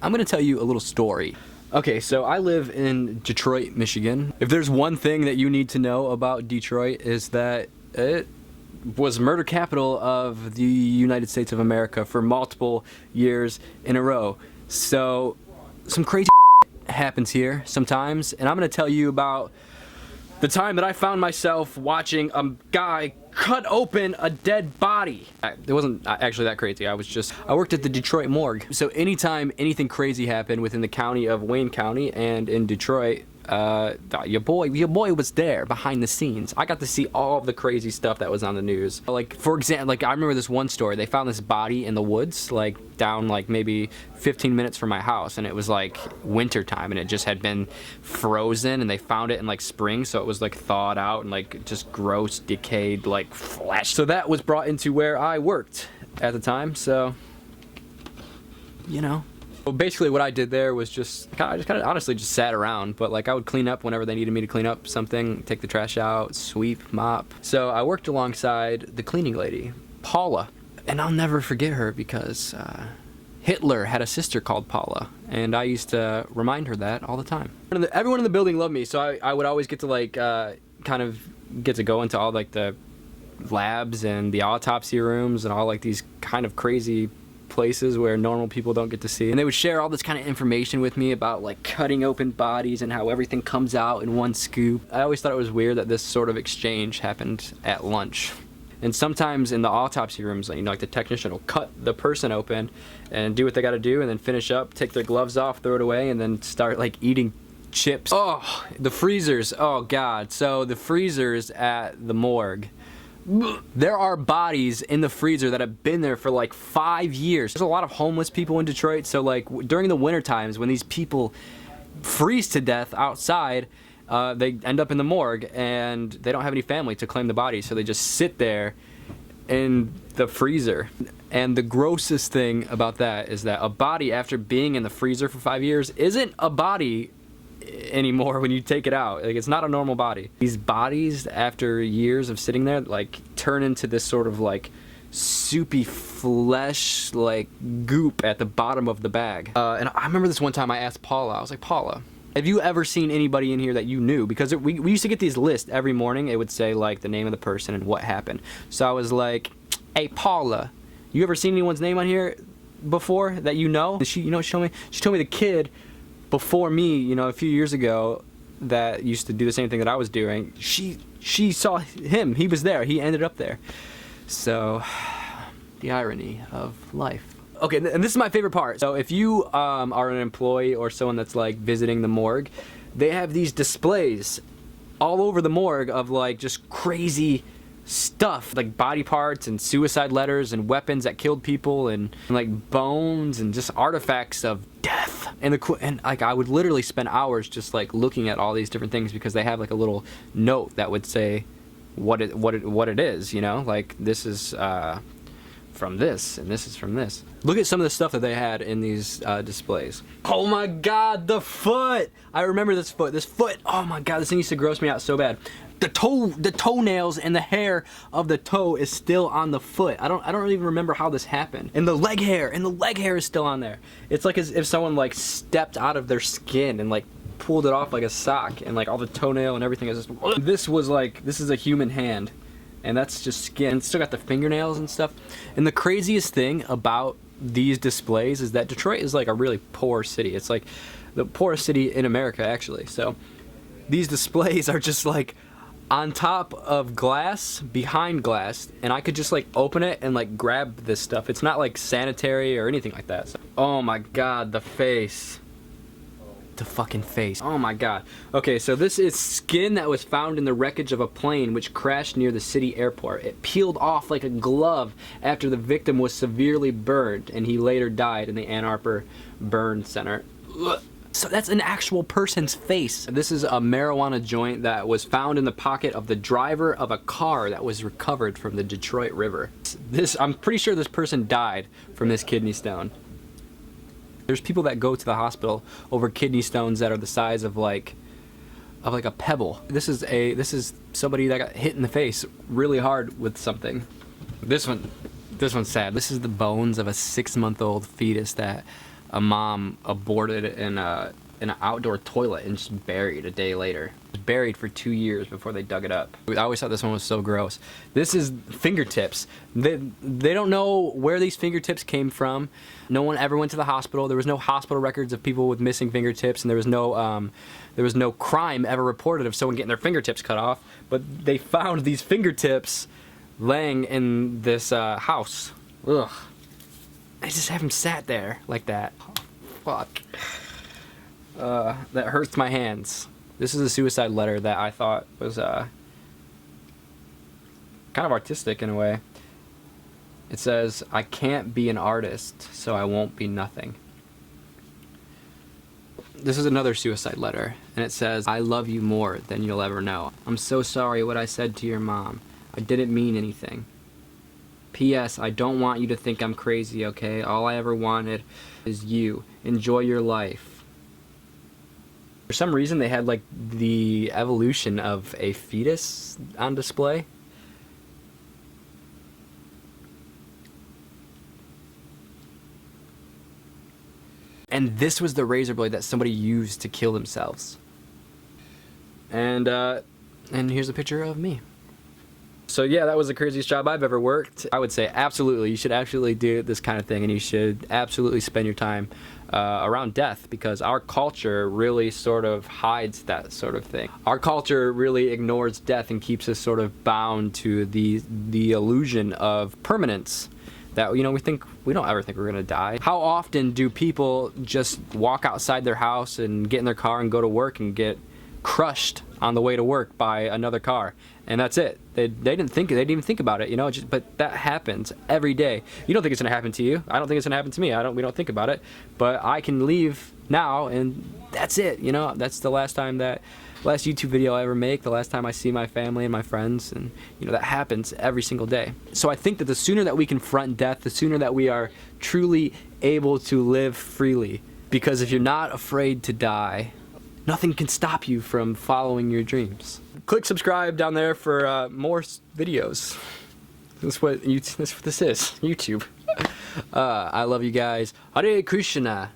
I'm gonna tell you a little story. Okay, so I live in Detroit, Michigan. If there's one thing that you need to know about Detroit is that it was murder capital of the United States of America for multiple years in a row. So some crazy happens here sometimes, and I'm gonna tell you about the time that I found myself watching a guy cut open a dead body. It wasn't actually that crazy. I worked at the Detroit morgue. So anytime anything crazy happened within the county of Wayne County and in Detroit, your boy was there behind the scenes. I got to see all of the crazy stuff that was on the news. Like, for example, like I remember this one story. They found this body in the woods, like down like maybe 15 minutes from my house, and it was like winter time, and it just had been frozen, and they found it in like spring, so it was like thawed out and like just gross, decayed like flesh. So that was brought into where I worked at the time. So, you know. Well, basically what I did there was I just kind of honestly just sat around, but like I would clean up whenever they needed me to clean up something, take the trash out, sweep, mop. So I worked alongside the cleaning lady, Paula, and I'll never forget her because Hitler had a sister called Paula, and I used to remind her that all the time. Everyone in the building loved me, so I would always get to like kind of get to go into all like the labs and the autopsy rooms and all like these kind of crazy places where normal people don't get to see, and they would share all this kind of information with me about like cutting open bodies and how everything comes out in one scoop. I always thought it was weird that this sort of exchange happened at lunch. And sometimes in the autopsy rooms, you know, like the technician will cut the person open and do what they got to do, and then finish up, take their gloves off, throw it away, and then start like eating chips. Oh, the freezers. Oh God. So the freezers at the morgue. There are bodies in the freezer that have been there for like 5 years. There's a lot of homeless people in Detroit, so like during the winter times when these people freeze to death outside, they end up in the morgue and they don't have any family to claim the bodies, so they just sit there in the freezer. And the grossest thing about that is that a body after being in the freezer for 5 years isn't a body anymore when you take it out. Like, it's not a normal body. These bodies after years of sitting there like turn into this sort of like soupy flesh like goop at the bottom of the bag. And I remember this one time I asked Paula, I was like, Paula, have you ever seen anybody in here that you knew? Because we used to get these lists every morning. It would say like the name of the person and what happened. So I was like, hey Paula, you ever seen anyone's name on here before that you know? She told me the kid before me, you know, a few years ago that used to do the same thing that I was doing. She saw him. He was there. He ended up there. So, the irony of life. Okay, and this is my favorite part. So if you are an employee or someone that's like visiting the morgue, they have these displays all over the morgue of like just crazy stuff, like body parts and suicide letters and weapons that killed people and like bones and just artifacts of death. And like I would literally spend hours just like looking at all these different things because they have like a little note that would say what it is, you know, like this is from this and this is from this. Look at some of the stuff that they had in these displays. Oh my God, the foot! I remember this foot. Oh my God, this thing used to gross me out so bad. The toenails and the hair of the toe is still on the foot. I don't even remember how this happened. And the leg hair is still on there. It's like as if someone like stepped out of their skin and like pulled it off like a sock, and like all the toenail and everything is just. This is a human hand, and that's just skin. It's still got the fingernails and stuff. And the craziest thing about these displays is that Detroit is like a really poor city. It's like the poorest city in America, actually. So these displays are just like on top of glass, behind glass, and I could just like open it and like grab this stuff. It's not like sanitary or anything like that. So, oh my God, the face. The fucking face. Oh my God. Okay, so this is skin that was found in the wreckage of a plane which crashed near the city airport. It peeled off like a glove after the victim was severely burned, and he later died in the Ann Arbor Burn Center. Ugh. So that's an actual person's face. This is a marijuana joint that was found in the pocket of the driver of a car that was recovered from the Detroit River. I'm pretty sure this person died from this kidney stone. There's people that go to the hospital over kidney stones that are the size of like a pebble. This is somebody that got hit in the face really hard with something. This one's sad. This is the bones of a 6-month-old fetus that a mom aborted in an outdoor toilet and just buried a day later. It was buried for 2 years before they dug it up. I always thought this one was so gross. This is fingertips. They don't know where these fingertips came from. No one ever went to the hospital. There was no hospital records of people with missing fingertips, and there was no crime ever reported of someone getting their fingertips cut off. But they found these fingertips laying in this house. Ugh. I just have them sat there like that. Oh, fuck. That hurts my hands. This is a suicide letter that I thought was kind of artistic in a way. It says, "I can't be an artist, so I won't be nothing." This is another suicide letter, and it says, "I love you more than you'll ever know. I'm so sorry what I said to your mom. I didn't mean anything. P.S. I don't want you to think I'm crazy, okay? All I ever wanted is you. Enjoy your life." For some reason, they had like the evolution of a fetus on display. And this was the razor blade that somebody used to kill themselves. And here's a picture of me. So yeah, that was the craziest job I've ever worked. I would say absolutely, you should absolutely do this kind of thing, and you should absolutely spend your time around death, because our culture really sort of hides that sort of thing. Our culture really ignores death and keeps us sort of bound to the illusion of permanence. That, you know, we don't ever think we're gonna die. How often do people just walk outside their house and get in their car and go to work and get crushed on the way to work by another car, and that's it? They didn't even think about it, you know. But that happens every day. You don't think it's gonna happen to you. I don't think it's gonna happen to me. We don't think about it. But I can leave now, and that's it. You know, that's the last YouTube video I ever make. The last time I see my family and my friends, and you know, that happens every single day. So I think that the sooner that we confront death, the sooner that we are truly able to live freely. Because if you're not afraid to die, nothing can stop you from following your dreams. Click subscribe down there for more videos. That's what this is, YouTube. I love you guys. Hare Krishna.